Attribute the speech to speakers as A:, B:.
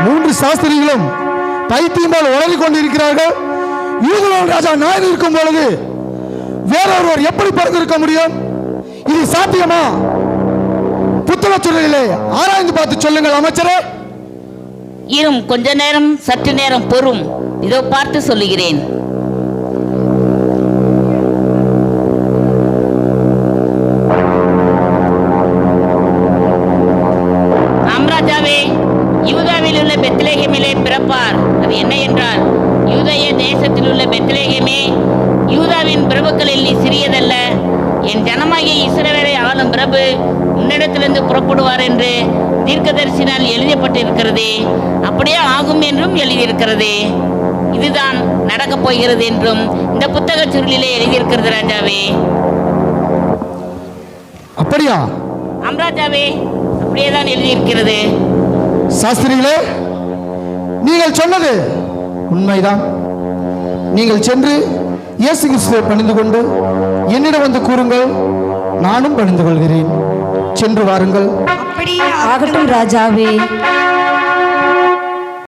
A: 3 சாஸ்திரிகளும் பைத்தியமால் உளறி கொண்டிருக்கிறார்கள். யூதன் ராஜா நாயன் இருக்கும் பொழுது வேறொருவர் எப்படி பிறந்திருக்க முடியும்? இது சாத்தியமா? புத்தக சொல்லிலே ஆராய்ந்து பார்த்து சொல்லுங்கள் அமைச்சரே.
B: இரும், கொஞ்ச நேரம், சற்று நேரம் பொறும். இதோ பார்த்து சொல்லுகிறேன். ராமராஜாவே, யூதாவில் உள்ள பெத்லகேமிலே பிறப்பார். அது என்ன என்றால், யூதேய தேசத்தில் உள்ள பெத்லகேமே, யூதாவின் பிரபுக்களில் நீ சிறியதல்ல. என் ஜனமாகிய இஸ்ரவேலை ஆளும் பிரபு உன்னிடத்திலிருந்து புறப்படுவார் என்று தீர்க்கதரிசினால் எழுதப்பட்டிருக்கிறது. அப்படியே ஆகும் என்றும் எழுதியிருக்கிறது. இதுதான் நடக்கப் போகிறது என்றும் இந்த புத்தக சுருளிலே எழுதியிருக்கிறது ராஜாவே.
A: அப்படியா?
B: ஆம் ராஜாவே, அப்படியேதான் எழுதியிருக்கிறது.
A: சாஸ்திரிகளே, நீங்கள் சொன்னது உண்மைதான். நீங்கள் சென்று இயேசு கிறிஸ்துவை பணிந்து கொண்டு என்னிடம் வந்து கூறுங்கள், நானும் பணிந்து கொள்கிறேன். சென்று வாருங்கள்.
C: அப்படியே ஆகட்டும் ராஜாவே.